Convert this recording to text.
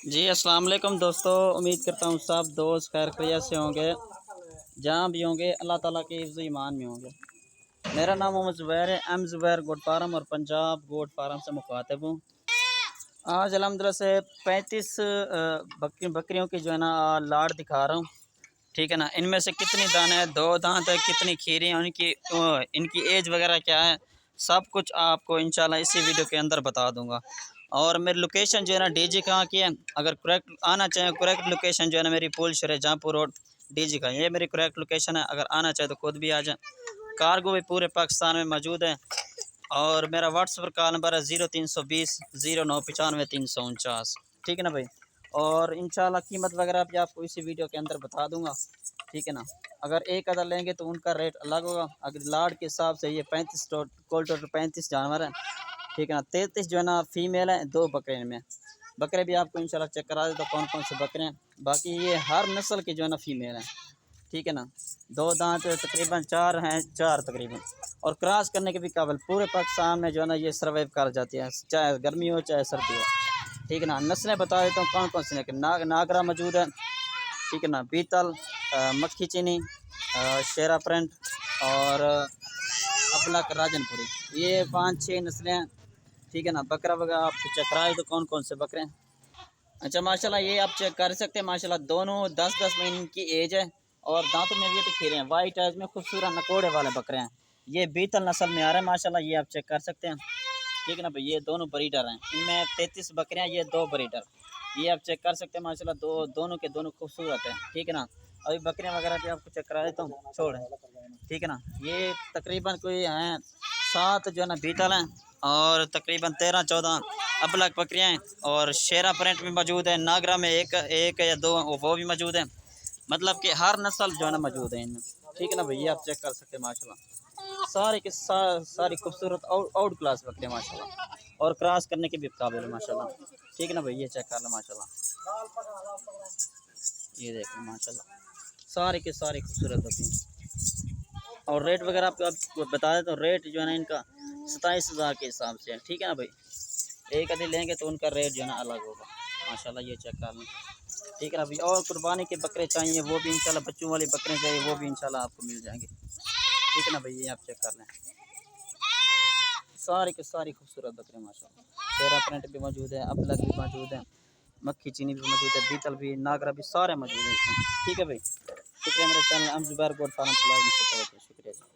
جی السلام علیکم دوستو، امید کرتا ہوں سب دوست خیر خیریت سے ہوں گے، جہاں بھی ہوں گے اللہ تعالیٰ کے حفظ و ایمان میں ہوں گے۔ میرا نام محمد زبیر ہے، ایم زبیر گوٹ فارم اور پنجاب گوٹ فارم سے مخاطب ہوں۔ آج الحمدللہ سے 35 بکریوں کی جو ہے نا لاڑ دکھا رہا ہوں، ٹھیک ہے نا۔ ان میں سے کتنی دانے ہیں، 2 دانت ہے، کتنی کھیری ہیں، ان کی ایج وغیرہ کیا ہے، سب کچھ آپ کو انشاءاللہ اسی ویڈیو کے اندر بتا دوں گا۔ اور میری لوکیشن جو ہے نا ڈی جی کہاں کی ہے، اگر کریکٹ آنا چاہیں کریکٹ لوکیشن جو ہے نا میری پول شرح جہاں پور روڈ ڈی جی کا، یہ میری کریکٹ لوکیشن ہے۔ اگر آنا چاہے تو خود بھی آ جائیں۔ کارگو بھی پورے پاکستان میں موجود ہے، اور میرا واٹس ایپ کال نمبر ہے 0320 0995 349، ٹھیک ہے نا بھائی۔ اور انشاءاللہ قیمت وغیرہ بھی آپ کو اسی ویڈیو کے اندر بتا دوں گا، ٹھیک ہے نا۔ اگر ایک عدد لیں گے تو ان کا ریٹ الگ ہوگا، اگر لاڑ کے حساب سے یہ 35 ٹوٹل 35 جانور ہیں، ٹھیک ہے نا۔ 33 جو ہے نا فیمیل ہیں، 2 بکرے میں بکرے بھی آپ کو انشاءاللہ چیک کرا دے تو کون کون سے بکرے ہیں۔ باقی یہ ہر نسل کی جو ہے نا فیمیل ہیں، ٹھیک ہے نا۔ 2 دانت تقریباً 4 ہیں، 4 تقریباً، اور کراس کرنے کے بھی قابل پورے پاکستان میں جو ہے نا یہ سروائیو کر جاتی ہے، چاہے گرمی ہو چاہے سردی ہو، ٹھیک ہے نا۔ نسلیں بتا دیتا ہوں کون کون سی ہیں۔ ناگرا موجود ہے، ٹھیک ہے نا، بیتل، مکھی چینی، شیرا پرنٹ اور ابلک راجن پوری، یہ 5-6 نسلیں ہیں، ٹھیک ہے نا۔ بکرا وغیرہ آپ کو چیک کرائے تو کون کون سے بکرے ہیں۔ اچھا ماشاءاللہ یہ آپ چیک کر سکتے ہیں، ماشاءاللہ دونوں 10-10 مہینے کی ایج ہے، اور دانتوں میں بھی کھیرے ہیں، وائٹ ایج میں خوبصورت نکوڑے والے بکرے ہیں۔ یہ بیتل نسل میں آ رہے ہیں ماشاءاللہ، یہ آپ چیک کر سکتے ہیں، ٹھیک ہے نا بھائی۔ یہ دونوں بریڈر ہیں، ان میں 33 بکریاں، یہ 2 بریڈر، یہ آپ چیک کر سکتے ہیں ماشاءاللہ، دونوں کے دونوں خوبصورت ہیں، ٹھیک ہے نا۔ ابھی بکریاں وغیرہ بھی آپ کو چیک کرا دیتا ہوں، چھوڑیں، ٹھیک ہے نا۔ یہ تقریباً کوئی ہیں 7 جو ہے نا بیتل ہیں، اور تقریباً 13-14 ابلک بکریاں ہیں، اور شیرا پرنٹ بھی موجود ہے۔ ناگرا میں ایک یا 2 وہ بھی موجود ہیں، مطلب کہ ہر نسل جو ہے نا موجود ہے ان میں، ٹھیک ہے نا بھائی۔ یہ آپ چیک کر سکتے ہیں ماشاءاللہ، سارے کے ساری خوبصورت آؤٹ کلاس بکریاں ماشاءاللہ، اور کراس کرنے کے بھی قابل ہے ماشاءاللہ، ٹھیک ہے نا بھائی۔ یہ چیک کر لیں ماشاءاللہ، یہ دیکھیں ماشاءاللہ، سارے کے سارے خوبصورت بکریاں۔ اور ریٹ وغیرہ آپ کو بتا دیں تو ریٹ جو ہے نا ان کا 27,000 کے حساب سے ہے، ٹھیک ہے نا بھائی۔ ایک ادھی لیں گے تو ان کا ریٹ جو ہے نا الگ ہوگا ماشاءاللہ، یہ چیک کر لیں، ٹھیک ہے نا بھائی۔ اور قربانی کے بکرے چاہیے وہ بھی انشاءاللہ، بچوں والے بکرے چاہیے وہ بھی انشاءاللہ آپ کو مل جائیں گے، ٹھیک ہے نا بھائی۔ یہ آپ چیک کر لیں، سارے کے ساری خوبصورت بکرے ماشاءاللہ۔ شیرا پرنٹ بھی موجود ہے، ابلک بھی موجود ہے، مکھی چینی بھی موجود ہے، بیتل بھی، ناگرا بھی، سارے موجود ہیں، ٹھیک ہے بھائی۔ شکریہ میرے چینل ایم زبیر گوٹ فارم، شکریہ جی۔